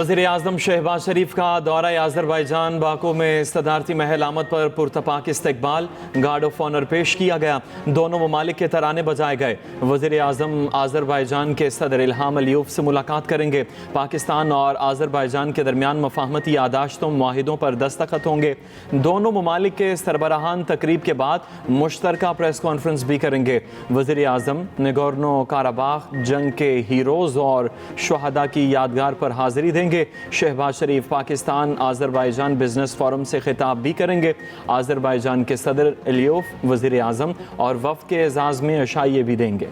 वज़ीर-ए-आज़म शहबाज शरीफ का दौरा आज़रबाईजान बाकू में सदारती महल आमद पर पुरतपाक इस्तकबाल, गार्ड ऑफ ऑनर पेश किया गया। दोनों ममालिक के तराने बजाए गए। वज़ीर-ए-आज़म आज़रबाईजान के सदर इल्हाम अलियोव से मुलाकात करेंगे। पाकिस्तान और आज़रबाईजान के दरमियान मफाहमती यादाश्तों मुआहिदों पर दस्तखत होंगे। दोनों ममालिक के सरबराहान तकरीब के बाद मुश्तरका प्रेस कॉन्फ्रेंस भी करेंगे। वज़ीर-ए-आज़म नगोर्नो काराबाख जंग के हीरोज़ और शुहदा की यादगार पर हाज़िरी देंगे। शहबाज शरीफ पाकिस्तान आज़रबाईजान बिजनेस फोरम से खिताब भी करेंगे। आज़रबाईजान के सदर अलियोव वज़ीर-ए-आज़म और वफ़द के एजाज़ में अशाइये भी देंगे।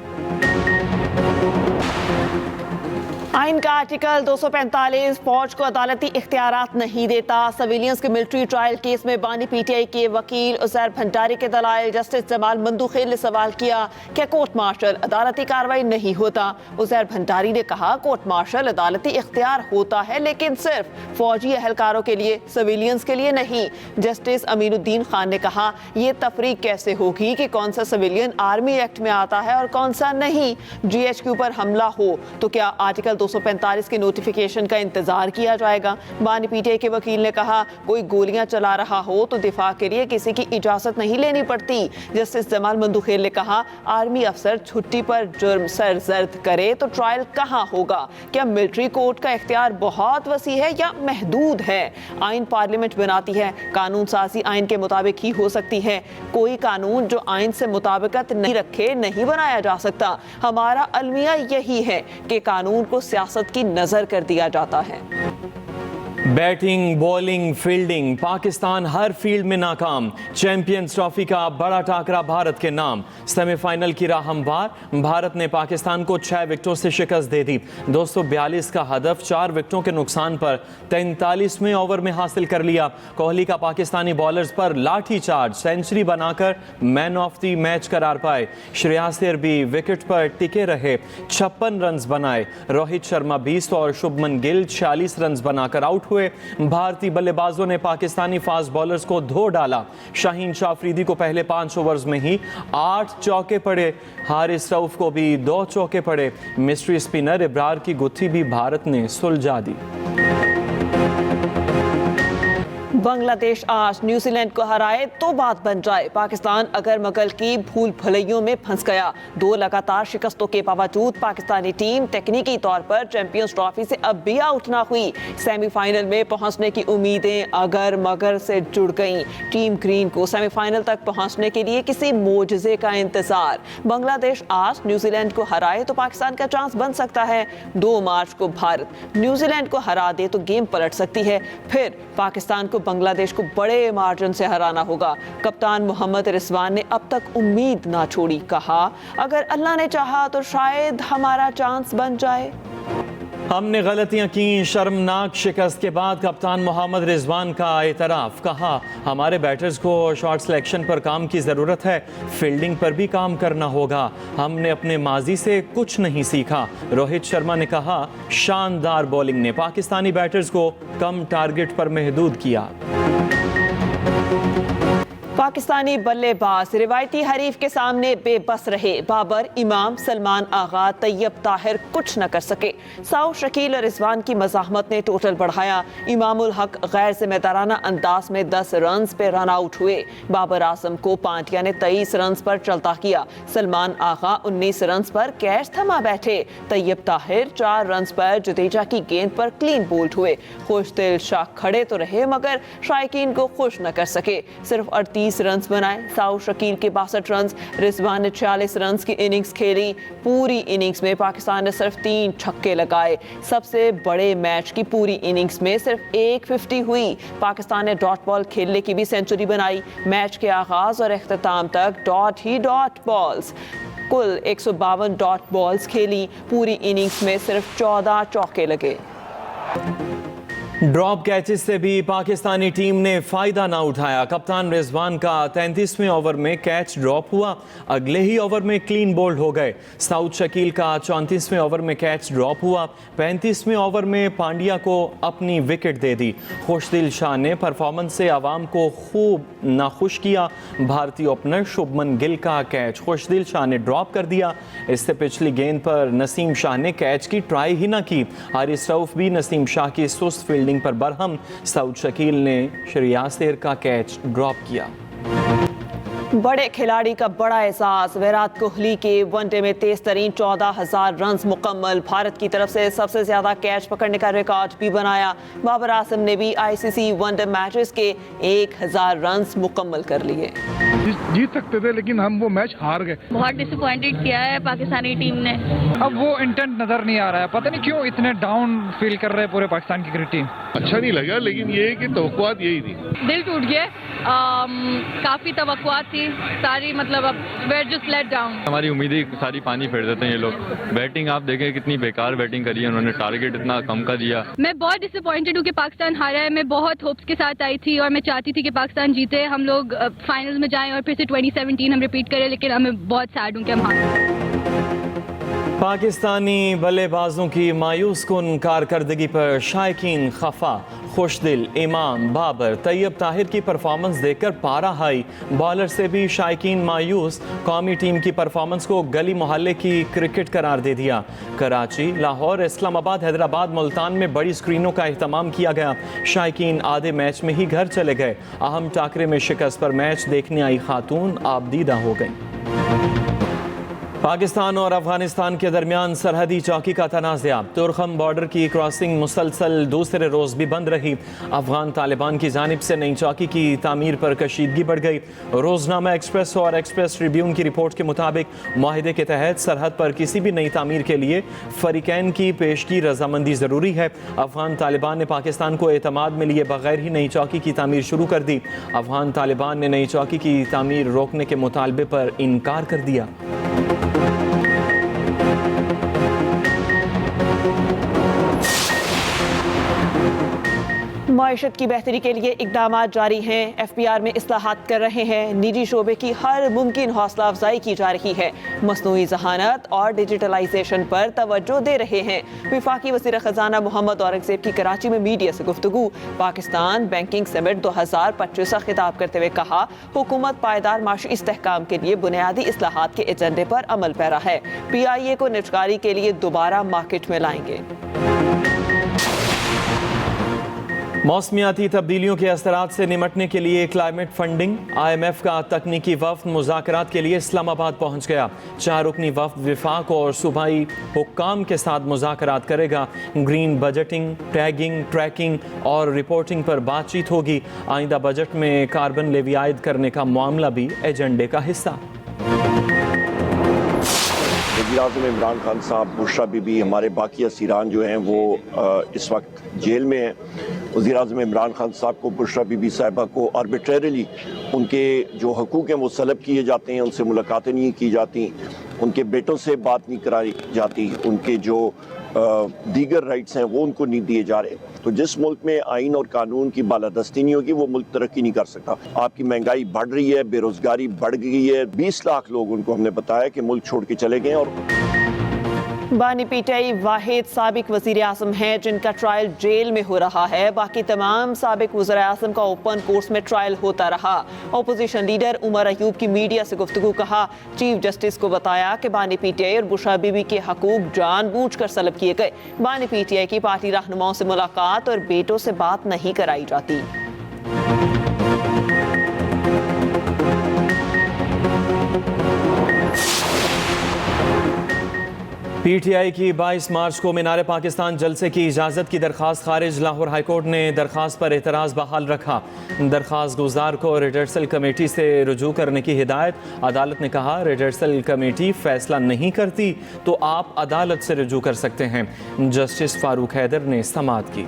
आइन का आर्टिकल 245 फौज को अदालती इख्तियारात नहीं देता। सिविलियंस के मिलिट्री ट्रायल केस में बानी पीटीआई के वकील उज़ैर भंडारी के दलाइल जस्टिस जमाल मंदूखेल ने सवाल किया कि कोर्ट मार्शल अदालती कार्रवाई नहीं होता। उज़ैर भंडारी ने कहा कोर्ट मार्शल अदालती इख्तियार होता है लेकिन सिर्फ फौजी एहलकारों के लिए, सिविलियंस के लिए नहीं। जस्टिस अमीनुद्दीन खान ने कहा ये तफरीक कैसे होगी कि कौन सा सिविलियन आर्मी एक्ट में आता है और कौन सा नहीं। GHQ पर हमला हो तो क्या आर्टिकल 245 के नोटिफिकेशन का इंतजार किया जाएगा? बानी पीटीआई के वकील ने कहा कोई गोलियां चला रहा हो तो दिफा के लिए किसी की इजाजत नहीं लेनी पड़ती। जस्टिस जमाल मंदूखेल ने कहा आर्मी अफसर छुट्टी पर जुर्म सरजर्द करे तो ट्रायल कहां होगा? क्या मिलिट्री कोर्ट का इख्तियार बहुत वसी है या महदूद है? आइन पार्लियामेंट बनाती है, कानून साजी आइन के मुताबिक ही हो सकती है। कोई कानून जो आइन से मुताबिकत नहीं रखे नहीं बनाया जा सकता। हमारा अलमिया यही है कि कानून को सियासत की नजर कर दिया जाता है। बैटिंग, बॉलिंग, फील्डिंग, पाकिस्तान हर फील्ड में नाकाम। चैंपियंस ट्रॉफी का बड़ा टाकरा भारत के नाम। सेमीफाइनल की राह हमवार। भारत ने पाकिस्तान को 6 विकेटों से शिकस्त दे दी। 242 का हदफ 4 विकेटों के नुकसान पर 43वें ओवर में हासिल कर लिया। कोहली का पाकिस्तानी बॉलर्स पर लाठी चार्ज, सेंचुरी बनाकर मैन ऑफ द मैच करार पाए। श्रेयस अय्यर भी विकेट पर टिके रहे, 56 रन बनाए। रोहित शर्मा 20 और शुभमन गिल 46 रन बनाकर आउट हुए। भारतीय बल्लेबाजों ने पाकिस्तानी फास्ट बॉलर्स को धो डाला। शाहीन शाह अफरीदी को पहले 5 ओवर्स में ही 8 चौके पड़े। हारिस रऊफ को भी 2 चौके पड़े। मिस्ट्री स्पिनर इब्रार की गुत्थी भी भारत ने सुलझा दी। बांग्लादेश आज न्यूजीलैंड को हराए तो बात बन जाए। पाकिस्तान अगर मगल की भूल भुलैयों में फंस गया। 2 लगातार शिकस्तों के बावजूद पाकिस्तानी टीम तकनीकी तौर पर चैंपियंस ट्रॉफी से अब भी आउट ना हुई। सेमीफाइनल में पहुंचने की उम्मीदें अगर मगर से जुड़ गईं। टीम ग्रीन को सेमीफाइनल तक पहुंचने के लिए किसी मोजज़े का इंतजार। बांग्लादेश आज न्यूजीलैंड को हराए तो पाकिस्तान का चांस बन सकता है। 2 मार्च को भारत न्यूजीलैंड को हरा दे तो गेम पलट सकती है। फिर पाकिस्तान को बांग्लादेश को बड़े मार्जिन से हराना होगा। कप्तान मोहम्मद रिजवान ने अब तक उम्मीद ना छोड़ी। कहा अगर अल्लाह ने चाहा तो शायद हमारा चांस बन जाए। हमने गलतियां की। शर्मनाक शिकस्त के बाद कप्तान मोहम्मद रिजवान का एतराफ़। कहा हमारे बैटर्स को शॉट सिलेक्शन पर काम की ज़रूरत है, फील्डिंग पर भी काम करना होगा। हमने अपने माजी से कुछ नहीं सीखा। रोहित शर्मा ने कहा शानदार बॉलिंग ने पाकिस्तानी बैटर्स को कम टारगेट पर महदूद किया। पाकिस्तानी बल्लेबाज रिवायती हरीफ के सामने बेबस रहे। बाबर, इमाम, सलमान आगा, तैयब ताहिर कुछ न कर सके। साउ, शकील और रिजवान की मज़ाहमत ने टोटल बढ़ाया। इमामुल हक गैर जिम्मेदाराना अंदाज में 10 रन पे रन आउट हुए। बाबर आजम को पांड्या ने 23 रन पर चलता किया। सलमान आगा 19 रन पर कैच थमा बैठे। तैयब ताहिर 4 रन पर जडेजा की गेंद पर क्लीन बोल्ड हुए। खुशदिल शाह खड़े तो रहे मगर शायकीन को खुश न कर सके। सिर्फ 38 रन बनाए। साउ, शकील के 62 रन। रिजवान ने 46 रन की इनिंग्स खेली। पूरी इनिंग्स में पाकिस्तान ने सिर्फ 3 छक्के लगाए। सबसे बड़े मैच की पूरी इनिंग्स में सिर्फ 1 50 हुई। पाकिस्तान ने डॉट बॉल खेलने की भी सेंचुरी बनाई। मैच के आगाज और इख्तिताम तक डॉट ही डॉट बॉल्स। कुल 152 डॉट बॉल्स खेली। पूरी इनिंग्स में सिर्फ 14 चौके लगे। ड्रॉप कैचेस से भी पाकिस्तानी टीम ने फायदा ना उठाया। कप्तान रिजवान का 33वें ओवर में कैच ड्रॉप हुआ, अगले ही ओवर में क्लीन बोल्ड हो गए। साउथ शकील का 34वें ओवर में कैच ड्रॉप हुआ, 35वें ओवर में पांड्या को अपनी विकेट दे दी। खुशदिल शाह ने परफॉर्मेंस से आवाम को खूब नाखुश किया। भारतीय ओपनर शुभमन गिल का कैच खुशदिल शाह ने ड्रॉप कर दिया। इससे पिछली गेंद पर नसीम शाह ने कैच की ट्राई ही ना की। हारिस रऊफ भी नसीम शाह की सुस्त फील्डिंग पर बरहम। साउथ शकील ने श्रेयासेर का कैच ड्रॉप किया। बड़े खिलाड़ी का बड़ा एहसास। विराट कोहली के वनडे में तेज तरीन 14,000 रन मुकम्मल। भारत की तरफ से सबसे ज्यादा कैच पकड़ने का रिकॉर्ड भी बनाया। बाबर आजम ने भी आईसीसी वनडे मैचेस के 1,000 रन मुकम्मल कर लिए। जीत सकते थे लेकिन हम वो मैच हार गए। बहुत डिसअपॉइंटेड किया है पाकिस्तानी टीम ने। अब वो इंटेंट नजर नहीं आ रहा है, पता नहीं क्यों इतने डाउन फील कर रहे हैं पूरे पाकिस्तान की क्रिकेट टीम। अच्छा नहीं लगा, लेकिन ये है कि तवक्कुआत यही थी। दिल टूट गया। काफी तवक्कुआत थी सारी, मतलब अब वेयर जस्ट लेट डाउन। हमारी उम्मीदें सारी पानी फेर देते हैं ये लोग। बैटिंग आप देखें कितनी बेकार बैटिंग करी है उन्होंने, टारगेट इतना कम का दिया। मैं बहुत डिसअपॉइंटेड हूँ कि पाकिस्तान हारा है। मैं बहुत होप्स के साथ आई थी और मैं चाहती थी कि पाकिस्तान जीते, हम लोग फाइनल्स में जाएं और फिर से 2017 हम रिपीट करें, लेकिन मैं बहुत सैड हूँ कि हम हारे। पाकिस्तानी बल्लेबाजों की मायूस कुन कारकर्दगी पर शायकीन खफा। खुशदिल, इमाम, बाबर, तैयब ताहिर की परफॉर्मेंस देखकर पारा हाई। बॉलर से भी शायकीन मायूस। कौमी टीम की परफॉर्मेंस को गली मोहल्ले की क्रिकेट करार दे दिया। कराची, लाहौर, इस्लामाबाद, हैदराबाद, मुल्तान में बड़ी स्क्रीनों का एहतमाम किया गया। शायकीन आधे मैच में ही घर चले गए। अहम टाकरे में शिकस्त पर मैच देखने आई खातून आबदीदा हो गई। पाकिस्तान और अफगानिस्तान के दरमियान सरहदी चौकी का तनाज़ा। तुरखम बॉर्डर की क्रॉसिंग मुसलसल दूसरे रोज़ भी बंद रही। अफगान तालिबान की जानिब से नई चौकी की तामीर पर कशीदगी बढ़ गई। रोज़नामा एक्सप्रेस और एक्सप्रेस ट्रिब्यून की रिपोर्ट के मुताबिक माहिदे के तहत सरहद पर किसी भी नई तामीर के लिए फरीकैन की पेशगी रजामंदी ज़रूरी है। अफगान तालिबान ने पाकिस्तान को एतमाद में लिए बगैर ही नई चौकी की तामीर शुरू कर दी। अफगान तालिबान ने नई चौकी की तामीर रोकने के मुतालबे पर इनकार कर दिया। माइशत की बेहतरी के लिए इकदाम जारी हैं। एफपीआर में इस्लाहात कर रहे हैं। निजी शोबे की हर मुमकिन हौसला अफजाई की जा रही है। मसनूई जहानत और डिजिटलाइजेशन पर तवज्जो दे रहे हैं। वफाकी वज़ीर ख़जाना मोहम्मद औरंगज़ेब की कराची में मीडिया से गुफ्तगू। पाकिस्तान बैंकिंग समिट 2025 का खिताब करते हुए कहा, हुकूमत पायदार माशी इस्तेहकाम के लिए बुनियादी इस्लाहात के एजेंडे पर अमल पैरा है। PIA को निजकारी के लिए दोबारा मार्केट में लाएंगे। मौसमियाती तब्दीलियों के असरात से निमटने के लिए क्लाइमेट फंडिंग। IMF का तकनीकी वफ्द मुज़ाकरात के लिए इस्लामाबाद पहुंच गया। 4 रुकनी वफ्द विफाक और सूबाई हुक्काम के साथ मुज़ाकरात करेगा। ग्रीन बजटिंग, टैगिंग, ट्रैकिंग और रिपोर्टिंग पर बातचीत होगी। आइंदा बजट में कार्बन लेवी आयद करने का मामला भी एजेंडे का हिस्सा। वज़ीर-ए-आज़म इमरान खान साहब, बुशरा बीबी, हमारे बाकी असीरान जो हैं वो इस वक्त जेल में हैं। वज़ीर-ए-आज़म इमरान खान साहब को, बुशरा बीबी साहिबा को आर्बिट्रेरली उनके जो हकूक़ हैं वो सलब किए जाते हैं, उनसे मुलाकातें नहीं की जाती, उनके बेटों से बात नहीं कराई जाती, उनके जो दीगर राइट्स हैं वो उनको नहीं दिए जा रहे। तो जिस मुल्क में आइन और कानून की बालादस्ती नहीं होगी वो मुल्क तरक्की नहीं कर सकता। आपकी महंगाई बढ़ रही है, बेरोजगारी बढ़ गई है। 20 लाख लोग, उनको हमने बताया कि मुल्क छोड़ के चले गए। और बानी पीटीआई वाहिद साबिक वज़ीर आज़म हैं जिनका ट्रायल जेल में हो रहा है। बाकी तमाम साबिक वज़ीर आज़म का ओपन कोर्स में ट्रायल होता रहा। अपोजिशन लीडर उमर अयूब की मीडिया से गुफ्तगू। कहा, चीफ जस्टिस को बताया कि बानी पीटीआई और बुशरा बीबी के हकूक जानबूझकर सलब किए गए। बानी पीटीआई की पार्टी रहनुमाओं से मुलाकात और बेटों से बात नहीं कराई जाती। PTI की 22 मार्च को मीनार पाकिस्तान जलसे की इजाज़त की दरख्वास्त खारिज। लाहौर हाईकोर्ट ने दरख्वास्त पर एतराज़ बहाल रखा। दरख्वास्त गुजार को रिहर्सल कमेटी से रुजू करने की हिदायत। अदालत ने कहा, रिहर्सल कमेटी फैसला नहीं करती तो आप अदालत से रुजू कर सकते हैं। जस्टिस फारूक हैदर ने समाअत की।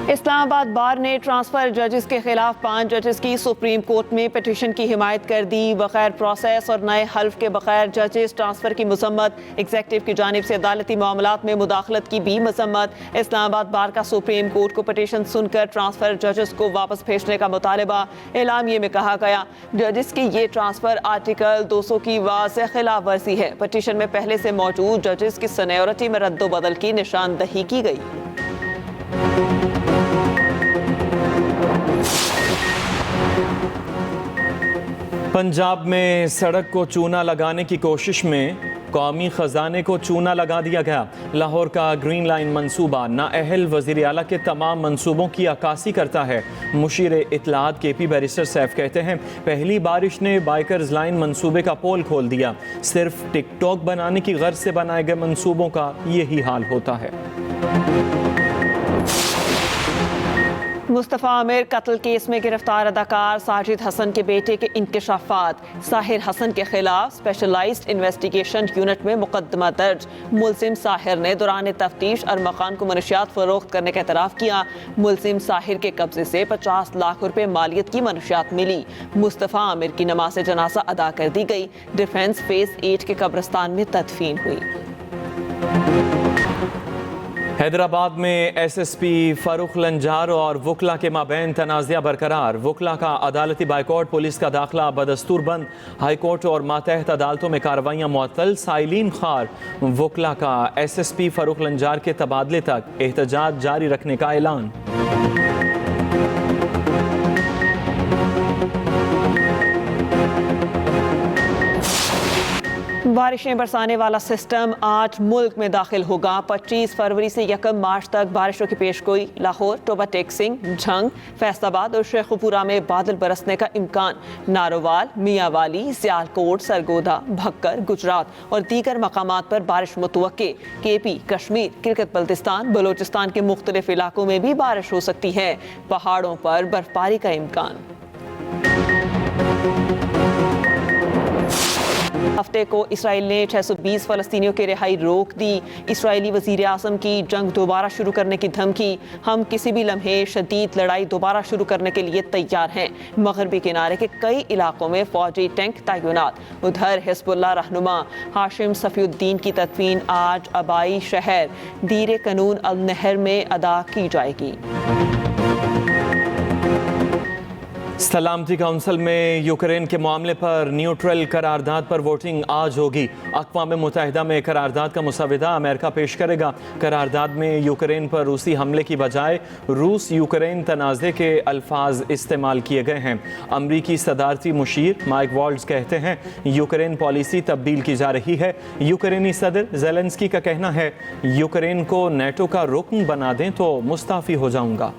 इस्लामाबाद बार ने ट्रांसफर जजेस के खिलाफ 5 जजेस की सुप्रीम कोर्ट में पिटीशन की हिमायत कर दी। बगैर प्रोसेस और नए हल्फ के बगैर जजेस ट्रांसफर की मजम्मत। एग्जेक्टिव की जानिब से अदालती मामलात में मुदाखलत की भी मजम्मत। इस्लामाबाद बार का सुप्रीम कोर्ट को पिटीशन सुनकर ट्रांसफर जजेस को वापस भेजने का मुतालबा। एलामिये में कहा गया जजेस की ये ट्रांसफर आर्टिकल 200 की वाज़ेह खिलाफ वर्जी है। पिटीशन में पहले से मौजूद जजेस की सीनियरिटी में रद्दोबदल की निशानदही की गई। पंजाब में सड़क को चूना लगाने की कोशिश में कौमी खजाने को चूना लगा दिया गया। लाहौर का ग्रीन लाइन मंसूबा नाअहल वज़ीर आला के तमाम मंसूबों की अक्कासी करता है। मुशीर इत्तलात KP बैरिस्टर सैफ कहते हैं पहली बारिश ने बाइकर्स लाइन मंसूबे का पोल खोल दिया। सिर्फ टिकटॉक बनाने की गर्ज से बनाए गए मंसूबों का यही हाल होता है। मुस्तफ़ा आमिर कत्ल केस में गिरफ्तार अदाकार साजिद हसन के बेटे के इंकशाफात। साहिर हसन के खिलाफ स्पेशलाइज्ड इन्वेस्टिगेशन यूनिट में मुकदमा दर्ज। मुलजिम साहिर ने दौरान तफ्तीश अरमा खान को मनशियात फरोख्त करने का एतराफ़ किया। मुलजिम साहिर के कब्जे से 50 लाख रुपए मालियत की मनशियात मिली। मुस्तफ़ा आमिर की नमाज जनाजा अदा कर दी गई। डिफेंस फेज 8 के कब्रिस्तान में तदफीन हुई। हैदराबाद में SSP फारूक लंजार और वकला के माबैन तनाज़ा बरकरार। वकला का अदालती बाइकॉट, पुलिस का दाखिला बदस्तूर बंद। हाईकोर्ट और मातहत अदालतों में कार्रवाइयाँ मुअत्तल। साइलिन खार। वकला का SSP फारूक लंजार के तबादले तक एहतजाज जारी रखने का ऐलान। बारिशें बरसाने वाला सिस्टम आज मुल्क में दाखिल होगा। 25 फरवरी से 1 मार्च तक बारिशों की पेशगोई। लाहौर, टोबा टेक्सिंग, झंग, फैसलाबाद और शेखुपुरा में बादल बरसने का इम्कान। नारोवाल, मियांवाली, सियालकोट, सरगोदा, भक्कर, गुजरात और दीगर मकामात पर बारिश मुतवक्के। KP, कश्मीर, गिलगित बल्तिस्तान, बलोचिस्तान के मुख्तलिफ इलाकों में भी बारिश हो सकती है। पहाड़ों पर बर्फबारी का इम्कान। हफ्ते को इसराइल ने 620 फलस्तीनियों की रिहाई रोक दी। इसराइली वजीर आज़म की जंग दोबारा शुरू करने की धमकी। हम किसी भी लम्हे शदीद लड़ाई दोबारा शुरू करने के लिए तैयार हैं। मगरबी किनारे के कई इलाकों में फौजी टैंक तैनात। उधर हिज़्बुल्लाह रहनुमा हाशिम सफ़ीउद्दीन की तदफीन आज आबाई शहर दीर कनून अल नहर में अदा की जाएगी। सलामती काउंसिल में यूक्रेन के मामले पर न्यूट्रल करारदाद पर वोटिंग आज होगी। अक़वाम मुत्तहिदा में करारदाद का मुसवदा अमेरिका पेश करेगा। करारदाद में यूक्रेन पर रूसी हमले की बजाय रूस यूक्रेन तनाज़े के अल्फाज इस्तेमाल किए गए हैं। अमरीकी सदारती मुशीर माइक वॉल्ट्ज़ कहते हैं यूक्रेन पॉलिसी तब्दील की जा रही है। यूक्रेनी सदर ज़ेलेंस्की का कहना है यूक्रेन को नेटो का रुकन बना दें तो मुस्ताफ़ी हो जाऊंगा।